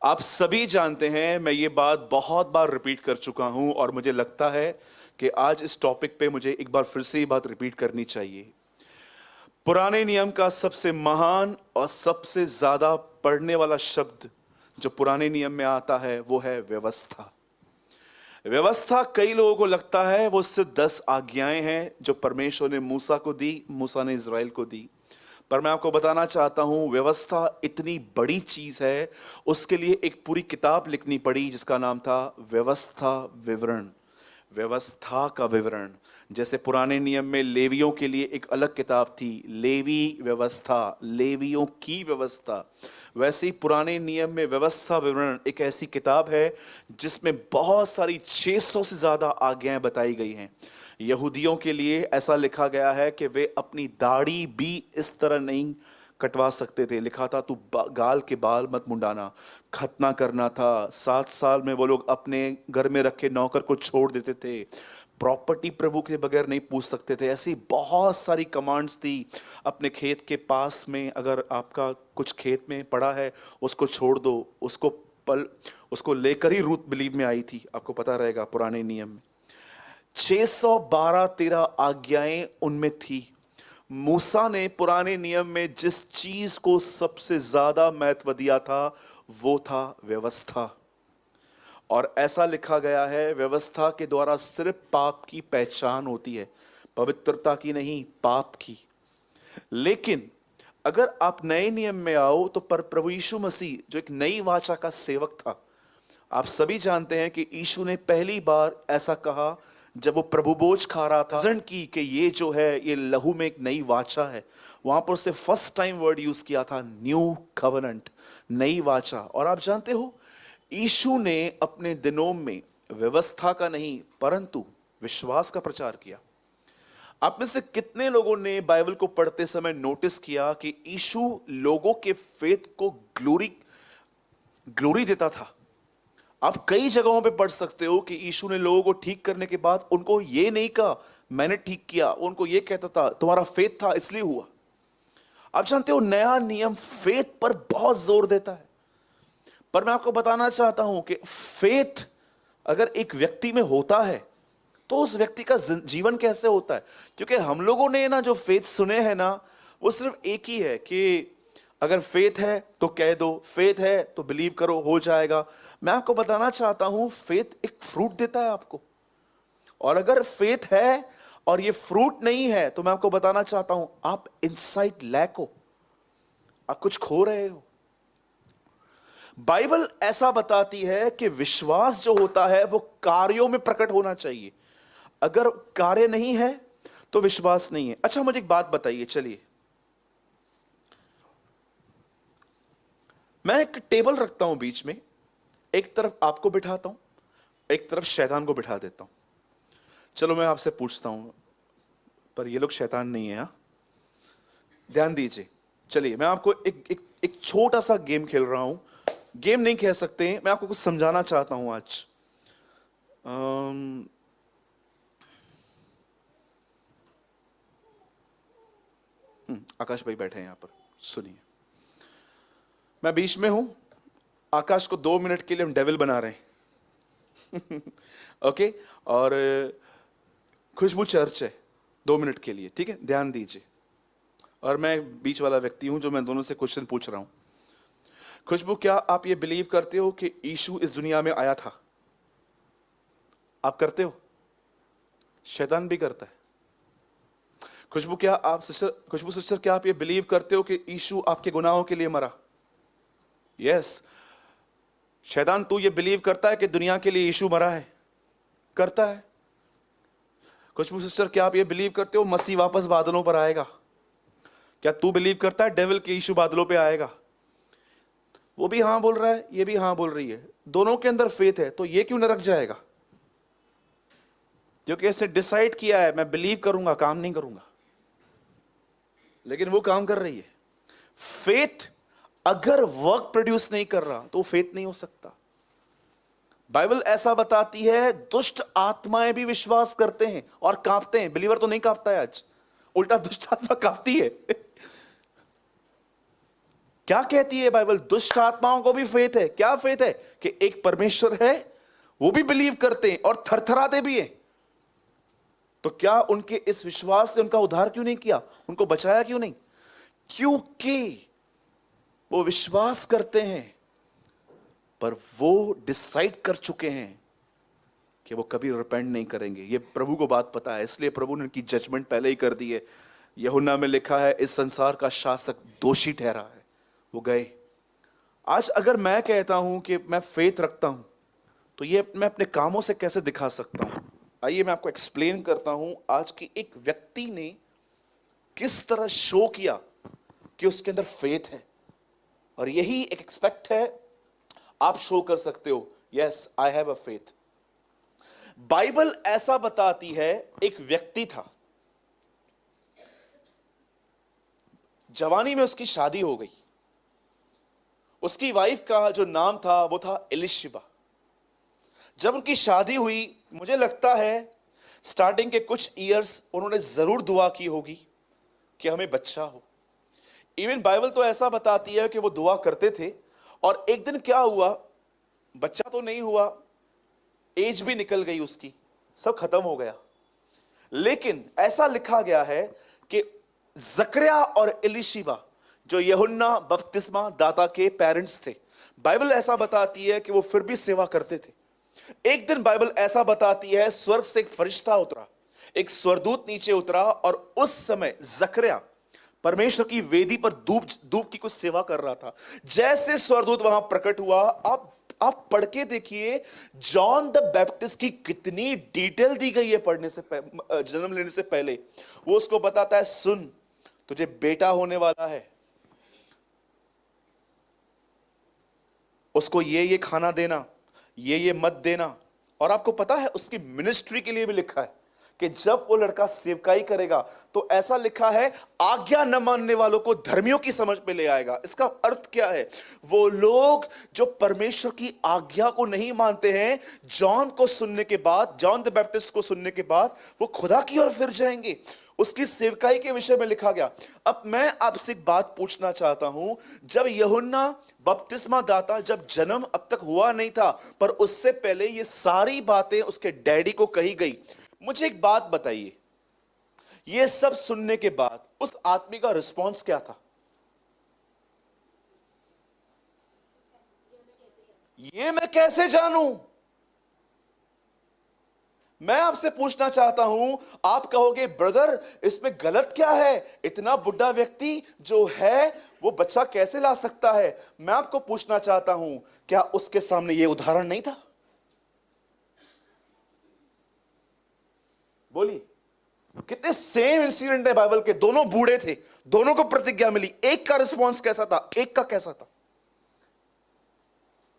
आप सभी जानते हैं, मैं ये बात बहुत बार रिपीट कर चुका हूं और मुझे लगता है कि आज इस टॉपिक पे मुझे एक बार फिर से ये बात रिपीट करनी चाहिए। पुराने नियम का सबसे महान और सबसे ज्यादा पढ़ने वाला शब्द जो पुराने नियम में आता है वो है व्यवस्था। व्यवस्था कई लोगों को लगता है वो सिर्फ 10 आज्ञाएं हैं जो परमेश्वर ने मूसा को दी, मूसा ने इज़राइल को दी। पर मैं आपको बताना चाहता हूं व्यवस्था इतनी बड़ी चीज है, उसके लिए एक पूरी किताब लिखनी पड़ी जिसका नाम था व्यवस्था विवरण। व्यवस्था का विवरण। जैसे पुराने नियम में लेवियों के लिए एक अलग किताब थी, लेवी व्यवस्था, लेवियों की व्यवस्था, वैसे ही पुराने नियम में व्यवस्था विवरण एक ऐसी किताब है जिसमें बहुत सारी 600 से ज्यादा आज्ञाएं बताई गई हैं। यहूदियों के लिए ऐसा लिखा गया है कि वे अपनी दाढ़ी भी इस तरह नहीं कटवा सकते थे। लिखा था तू गाल के बाल मत मुंडाना। खतना करना था। 7 साल में वो लोग अपने घर में रखे नौकर को छोड़ देते थे। प्रॉपर्टी प्रभु के बगैर नहीं पूछ सकते थे। ऐसी बहुत सारी कमांड्स थी। अपने खेत के पास में अगर आपका कुछ खेत में पड़ा है उसको छोड़ दो, उसको लेकर ही रूत बिलीव में आई थी। आपको पता रहेगा पुराने नियम में 612-13 आज्ञाएं उनमें थी। मूसा ने पुराने नियम में जिस चीज को सबसे ज्यादा महत्व दिया था वो था व्यवस्था। और ऐसा लिखा गया है व्यवस्था के द्वारा सिर्फ पाप की पहचान होती है, पवित्रता की नहीं, पाप की। लेकिन अगर आप नए नियम में आओ तो पर प्रभु यीशु मसीह जो एक नई वाचा का सेवक था, आप सभी जानते हैं कि यीशु ने पहली बार ऐसा कहा जब वो प्रभु भोज खा रहा था की कि ये जो है ये लहू में एक नई वाचा है। वहां पर उससे फर्स्ट टाइम वर्ड यूज किया था न्यू कवेनेंट, नई वाचा। और आप जानते हो यीशु ने अपने दिनों में व्यवस्था का नहीं परंतु विश्वास का प्रचार किया। आप में से कितने लोगों ने बाइबल को पढ़ते समय नोटिस किया कि यीशु लोगों के फेथ को ग्लोरी देता था। आप कई जगहों पे पढ़ सकते हो कि यीशु ने लोगों को ठीक करने के बाद उनको ये नहीं कहा मैंने ठीक किया, उनको ये कहता था तुम्हारा फेथ था इसलिए हुआ। आप जानते हो नया नियम फेथ पर बहुत जोर देता है। पर मैं आपको बताना चाहता हूं कि फेथ अगर एक व्यक्ति में होता है तो उस व्यक्ति का जीवन कैसे होता है। क्योंकि हम लोगों ने ना जो फेथ सुने हैं ना वो सिर्फ एक ही है कि अगर फेथ है तो कह दो, फेथ है तो बिलीव करो, हो जाएगा। मैं आपको बताना चाहता हूं फेथ एक फ्रूट देता है आपको। और अगर फेथ है और ये फ्रूट नहीं है तो मैं आपको बताना चाहता हूं आप इनसाइड लैक हो, आप कुछ खो रहे हो। बाइबल ऐसा बताती है कि विश्वास जो होता है वो कार्यों में प्रकट होना चाहिए। अगर कार्य नहीं है तो विश्वास नहीं है। अच्छा मुझे एक बात बताइए, चलिए मैं एक टेबल रखता हूं बीच में, एक तरफ आपको बिठाता हूं, एक तरफ शैतान को बिठा देता हूं। चलो मैं आपसे पूछता हूं, पर ये लोग शैतान नहीं है, हाँ? ध्यान दीजिए। चलिए मैं आपको एक छोटा सा गेम खेल रहा हूं। गेम नहीं कह सकते, मैं आपको कुछ समझाना चाहता हूं आज। आकाश भाई बैठे हैं यहां पर, सुनिए। मैं बीच में हूं, आकाश को 2 मिनट के लिए हम डेविल बना रहे हैं ओके। और खुशबू चर्च है 2 मिनट के लिए, ठीक है? ध्यान दीजिए। और मैं बीच वाला व्यक्ति हूं जो मैं दोनों से क्वेश्चन पूछ रहा हूं। खुशबू, क्या आप ये बिलीव करते हो कि यीशु इस दुनिया में आया था? आप करते हो? शैतान भी करता है। खुशबू सिस्टर, क्या आप ये बिलीव करते हो कि यीशु आपके गुनाहों के लिए मरा? यस। शैतान तू ये बिलीव करता है कि दुनिया के लिए यीशु मरा है? करता है। खुशबू सिस्टर, क्या आप ये बिलीव करते हो मसीह वापस बादलों पर आएगा? क्या तू बिलीव करता है डेविल के यीशु बादलों पे आएगा? वो भी हां बोल रहा है, ये भी हां बोल रही है। दोनों के अंदर फेथ है, तो ये क्यों नरक जाएगा? क्योंकि ऐसे डिसाइड किया है मैं बिलीव करूंगा, काम नहीं करूंगा। लेकिन वो काम कर रही है। फेथ अगर वर्क प्रोड्यूस नहीं कर रहा तो फेथ नहीं हो सकता। बाइबल ऐसा बताती है दुष्ट आत्माएं भी विश्वास करते हैं और कांपते हैं। बिलीवर तो नहीं कांपता है आज, उल्टा दुष्ट आत्मा कांपती है क्या कहती है बाइबल? दुष्ट आत्माओं को भी फेथ है। क्या फेथ है? कि एक परमेश्वर है, वो भी बिलीव करते हैं और थरथराते भी हैं। तो क्या उनके इस विश्वास से उनका उद्धार क्यों नहीं किया? उनको बचाया क्यों नहीं? क्योंकि वो विश्वास करते हैं, पर वो डिसाइड कर चुके हैं कि वो कभी रिपेंट नहीं करेंगे। ये प्रभु को बात पता है, इसलिए प्रभु ने उनकी जजमेंट पहले ही कर दी है। यूहन्ना में लिखा है, इस संसार का शासक दोषी ठहरा है, वो गए। आज अगर मैं कहता हूं कि मैं फेथ रखता हूं, तो ये मैं अपने कामों से कैसे दिखा सकता हूं? आइए मैं आपको एक्सप्लेन करता हूं आज की एक व्यक्ति ने किस तरह शो किया कि उसके अंदर फेथ है। और यही एक एक्सपेक्ट है, आप शो कर सकते हो, yes I have a faith. Bible ऐसा बताती है, एक व्यक्ति था, जवानी में उसकी शादी हो गई। उसकी वाइफ का जो नाम था वो था एलिशिबा। जब उनकी शादी हुई, मुझे लगता है स्टार्टिंग के कुछ ईयर्स उन्होंने जरूर दुआ की होगी कि हमें बच्चा हो। इवन बाइबल तो ऐसा बताती है कि वो दुआ करते थे। और एक दिन क्या हुआ, बच्चा तो नहीं हुआ, एज भी निकल गई उसकी, सब खत्म हो गया। लेकिन ऐसा लिखा गया है कि जकरिया और एलिशिबा जो यूहन्ना बपतिस्मा दाता के पेरेंट्स थे, बाइबल ऐसा बताती है कि वो फिर भी सेवा करते थे। एक दिन बाइबल ऐसा बताती है, स्वर्ग से एक फरिश्ता उतरा, एक स्वर्गदूत नीचे उतरा, और उस समय जकरिया परमेश्वर की वेदी पर धूप की कुछ सेवा कर रहा था। जैसे स्वर्गदूत वहां प्रकट हुआ, आप पढ़ के देखिए, जॉन द बैप्टिस्ट की कितनी डिटेल दी गई है पढ़ने से जन्म लेने से पहले। वो उसको बताता है, सुन तुझे बेटा होने वाला है, उसको ये खाना देना, ये मत देना। और आपको पता है उसकी मिनिस्ट्री के लिए भी लिखा है कि जब वो लड़का सेवकाई करेगा तो ऐसा लिखा है, आज्ञा न मानने वालों को धर्मियों की समझ में ले आएगा। इसका अर्थ क्या है? वो लोग जो परमेश्वर की आज्ञा को नहीं मानते हैं, जॉन को सुनने के बाद, जॉन द बैप्टिस्ट को सुनने के बाद वो खुदा की ओर फिर जाएंगे। उसकी सेवकाई के विषय में लिखा गया। अब मैं आपसे एक बात पूछना चाहता हूं, जब यूहन्ना बपतिस्मा दाता, जब जन्म अब तक हुआ नहीं था, पर उससे पहले ये सारी बातें उसके डैडी को कही गई, मुझे एक बात बताइए, ये सब सुनने के बाद उस आदमी का रिस्पॉन्स क्या था? ये मैं कैसे जानूं? मैं आपसे पूछना चाहता हूं, आप कहोगे ब्रदर इसमें गलत क्या है, इतना बुढ़ा व्यक्ति जो है वो बच्चा कैसे ला सकता है? मैं आपको पूछना चाहता हूं, क्या उसके सामने ये उदाहरण नहीं था? बोलिए, कितने सेम इंसिडेंट है बाइबल के, दोनों बूढ़े थे, दोनों को प्रतिज्ञा मिली, एक का रिस्पॉन्स कैसा था, एक का कैसा था?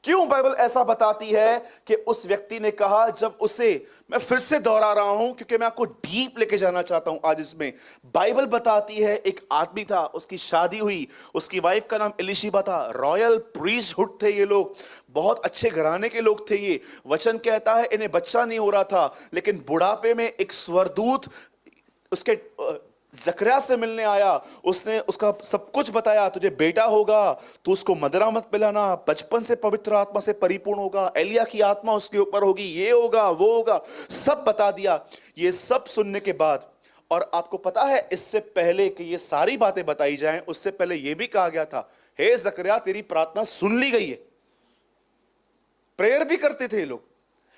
क्यों बाइबल ऐसा बताती है कि उस व्यक्ति ने कहा, जब उसे, मैं फिर से दोहरा रहा हूं क्योंकि मैं आपको डीप लेके जाना चाहता हूं आज इसमें। बाइबल बताती है एक आदमी था, उसकी शादी हुई, उसकी वाइफ का नाम एलिशिबा था, रॉयल प्रीस्टहुड थे ये लोग, बहुत अच्छे घराने के लोग थे ये। वचन कहता है इन्हें बच्चा नहीं हो रहा था, लेकिन बुढ़ापे में एक स्वर्गदूत उसके जकरिया से मिलने आया, उसने उसका सब कुछ बताया, तुझे बेटा होगा, तू उसको मदिरा मत पिलाना, बचपन से पवित्र आत्मा से परिपूर्ण होगा, एलिया की आत्मा उसके ऊपर होगी, ये होगा वो होगा, सब बता दिया। ये सब सुनने के बाद, और आपको पता है इससे पहले कि ये सारी बातें बताई जाएं, उससे पहले ये भी कहा गया था, हे जकरिया तेरी प्रार्थना सुन ली गई है। प्रेयर भी करते थे लोग,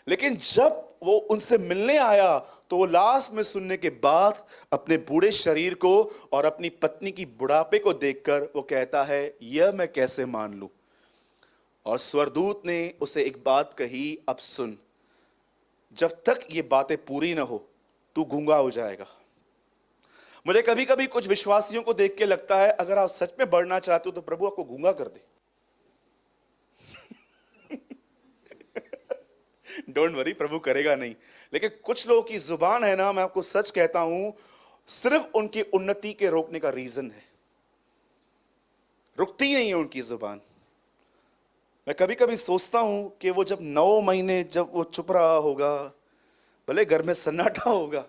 लेकिन जब वो उनसे मिलने आया तो वो लास्ट में सुनने के बाद अपने बूढ़े शरीर को और अपनी पत्नी की बुढ़ापे को देखकर वो कहता है, यह मैं कैसे मान लूं? और स्वर्गदूत ने उसे एक बात कही, अब सुन, जब तक ये बातें पूरी ना हो तू गूंगा हो जाएगा। मुझे कभी कभी कुछ विश्वासियों को देख के लगता है, अगर आप सच में बढ़ना चाहते हो तो प्रभु आपको गूंगा कर दे। डोंट वरी, प्रभु करेगा नहीं। लेकिन कुछ लोगों की जुबान है ना, मैं आपको सच कहता हूं, सिर्फ उनकी उन्नति के रोकने का रीजन है, रुकती नहीं है उनकी जुबान। मैं कभी कभी सोचता हूं कि वो जब 9 महीने जब वो चुप रहा होगा, भले घर में सन्नाटा होगा,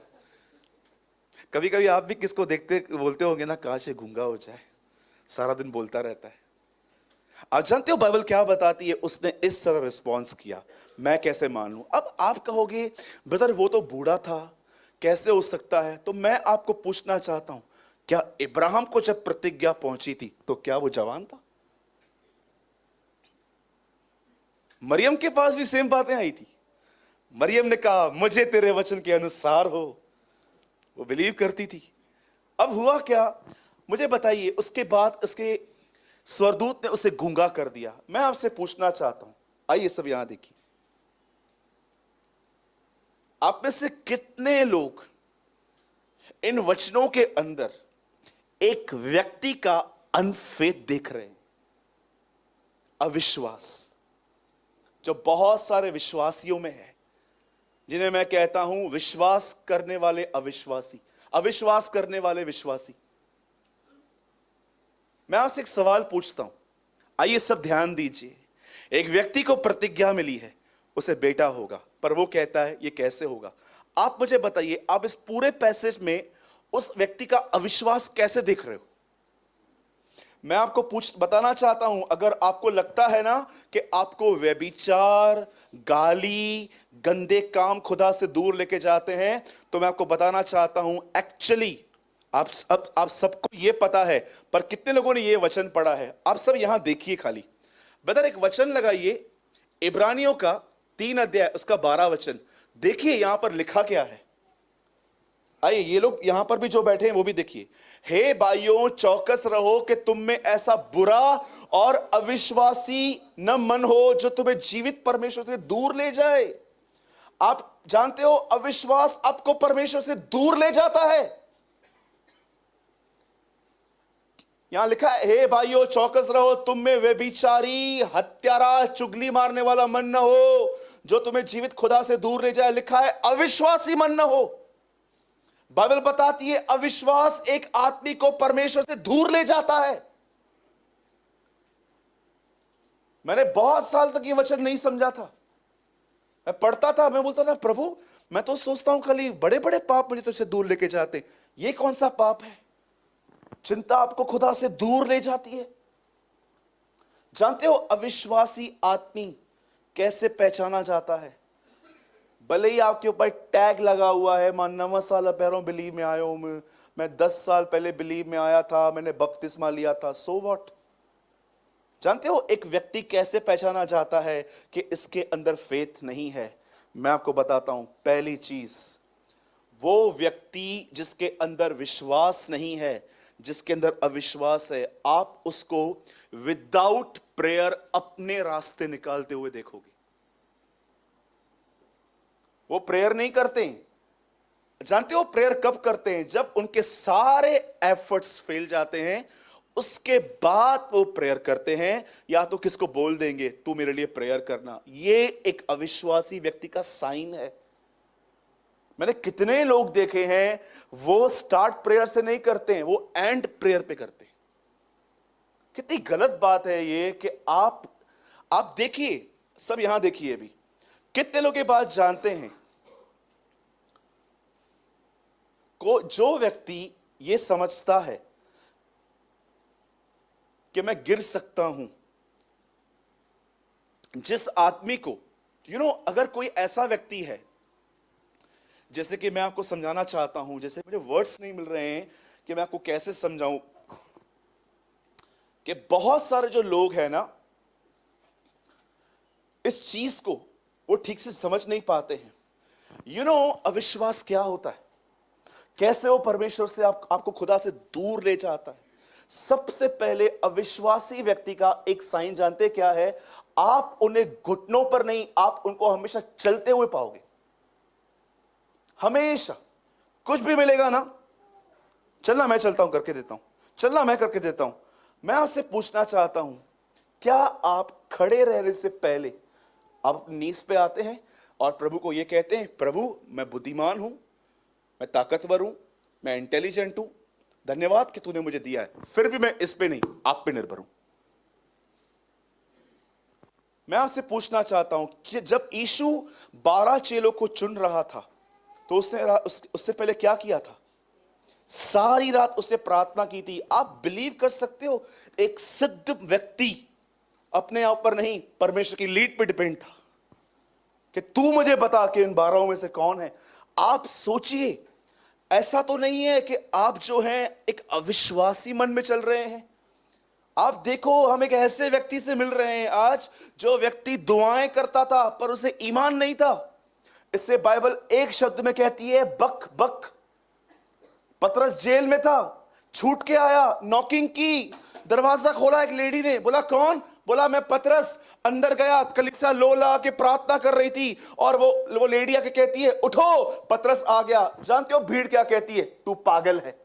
कभी कभी आप भी किसको देखते बोलते होंगे ना, काश ये गूंगा हो जाए, सारा दिन बोलता रहता है। आप जानते हो बाइबल क्या बताती है? उसने इस तरह रिस्पॉन्स किया। मैं कैसे मान लूं? अब आप कहोगे ब्रदर वो तो बूढ़ा था, कैसे हो सकता है? तो मैं आपको पूछना चाहता हूं, क्या इब्राहिम को जब प्रतिज्ञा पहुंची थी तो क्या वो जवान था? मरियम के पास भी सेम बातें आई थी। मरियम ने कहा मुझे तेरे वचन के अनुसार हो, वो बिलीव करती थी। अब हुआ क्या, मुझे बताइए? उसके बाद उसके स्वर्गदूत ने उसे गूंगा कर दिया। मैं आपसे पूछना चाहता हूं, आइए सब यहां देखिए, आप में से कितने लोग इन वचनों के अंदर एक व्यक्ति का अनफेथ देख रहे हैं? अविश्वास जो बहुत सारे विश्वासियों में है, जिन्हें मैं कहता हूं विश्वास करने वाले अविश्वासी, अविश्वास करने वाले विश्वासी। मैं आपसे एक सवाल पूछता हूं, आइए सब ध्यान दीजिए। एक व्यक्ति को प्रतिज्ञा मिली है, उसे बेटा होगा, पर वो कहता है ये कैसे होगा? आप मुझे बताइए, आप इस पूरे पैसेज में उस व्यक्ति का अविश्वास कैसे देख रहे हो? मैं आपको बताना चाहता हूं, अगर आपको लगता है ना कि आपको व्यभिचार, गाली, गंदे काम खुदा से दूर लेके जाते हैं, तो मैं आपको बताना चाहता हूं एक्चुअली आप सबको ये पता है, पर कितने लोगों ने ये वचन पढ़ा है? आप सब यहां देखिए खाली। ब्रदर एक वचन लगाइए, इब्रानियों का 3 अध्याय उसका 12 वचन देखिए, यहां पर लिखा क्या है। आइए ये लोग यहां पर भी जो बैठे हैं वो भी देखिए। हे भाइयों चौकस रहो कि तुम में ऐसा बुरा और अविश्वासी न मन हो जो तुम्हें जीवित परमेश्वर से दूर ले जाए। आप जानते हो अविश्वास आपको परमेश्वर से दूर ले जाता है। यहां लिखा है हे भाइयों चौकस रहो, तुम में व्यभिचारी, हत्यारा, चुगली मारने वाला मन न हो जो तुम्हें जीवित खुदा से दूर ले जाए। लिखा है अविश्वासी मन न हो। बाइबल बताती है अविश्वास एक आदमी को परमेश्वर से दूर ले जाता है। मैंने बहुत साल तक ये वचन नहीं समझा था। मैं पढ़ता था, मैं बोलता था प्रभु मैं तो सोचता हूं खाली बड़े बड़े पाप मुझे तो इससे दूर लेके जाते, ये कौन सा पाप है? चिंता आपको खुदा से दूर ले जाती है। जानते हो अविश्वासी आदमी कैसे पहचाना जाता है? भले ही आपके ऊपर टैग लगा हुआ है, मैं 9 साल पैरों बिलीव में आया हूं, मैं 10 साल पहले बिलीव में आया था, मैंने बपतिस्मा लिया था, सो व्हाट? जानते हो एक व्यक्ति कैसे पहचाना जाता है कि इसके अंदर फेथ नहीं है? मैं आपको बताता हूं। पहली चीज, वो व्यक्ति जिसके अंदर विश्वास नहीं है, जिसके अंदर अविश्वास है, आप उसको विदाउट प्रेयर अपने रास्ते निकालते हुए देखोगे। वो प्रेयर नहीं करते हैं। जानते हो प्रेयर कब करते हैं? जब उनके सारे एफर्ट्स फेल जाते हैं, उसके बाद वो प्रेयर करते हैं। या तो किसको बोल देंगे तू मेरे लिए प्रेयर करना। ये एक अविश्वासी व्यक्ति का साइन है। मैंने कितने लोग देखे हैं वो स्टार्ट प्रेयर से नहीं करते हैं, वो एंड प्रेयर पे करते हैं। कितनी गलत बात है ये कि आप देखिए, सब यहां देखिए अभी कितने लोग ये बात जानते हैं को जो व्यक्ति ये समझता है कि मैं गिर सकता हूं, जिस आदमी को अगर कोई ऐसा व्यक्ति है, जैसे कि मैं आपको समझाना चाहता हूं, जैसे मुझे वर्ड्स नहीं मिल रहे हैं कि मैं आपको कैसे समझाऊं, कि बहुत सारे जो लोग हैं ना इस चीज को वो ठीक से समझ नहीं पाते हैं। अविश्वास क्या होता है, कैसे वो परमेश्वर से आपको खुदा से दूर ले जाता है। सबसे पहले अविश्वासी व्यक्ति का एक साइन जानते क्या है? आप उन्हें घुटनों पर नहीं, आप उनको हमेशा चलते हुए पाओगे। हमेशा कुछ भी मिलेगा ना, चलना मैं चलता हूं करके देता हूं, चलना मैं करके देता हूं। मैं आपसे पूछना चाहता हूं, क्या आप खड़े रहने से पहले आप अपनी नीज पे आते हैं और प्रभु को यह कहते हैं प्रभु मैं बुद्धिमान हूं, मैं ताकतवर हूं, मैं इंटेलिजेंट हूं, धन्यवाद कि तूने मुझे दिया है, फिर भी मैं इस पे नहीं आप पे निर्भर हूं। मैं आपसे पूछना चाहता हूं कि जब यीशु 12 चेलों को चुन रहा था तो उससे पहले क्या किया था? सारी रात उसने प्रार्थना की थी। आप बिलीव कर सकते हो एक सिद्ध व्यक्ति अपने आप पर नहीं, परमेश्वर की लीड पे डिपेंड था कि तू मुझे बता कि इन 12 में से कौन है। आप सोचिए, ऐसा तो नहीं है कि आप जो हैं एक अविश्वासी मन में चल रहे हैं। आप देखो, हम एक ऐसे व्यक्ति से मिल रहे हैं आज जो व्यक्ति दुआएं करता था पर उसे ईमान नहीं था। इससे बाइबल एक शब्द में कहती है, बक बक। पतरस जेल में था, छूट के आया, नॉकिंग की, दरवाजा खोला, एक लेडी ने बोला कौन? बोला मैं पतरस। अंदर गया, कलीसिया लोला के प्रार्थना कर रही थी और वो लेडी आके कहती है उठो। पतरस आ गया। जानते हो भीड़ क्या कहती है? तू पागल है।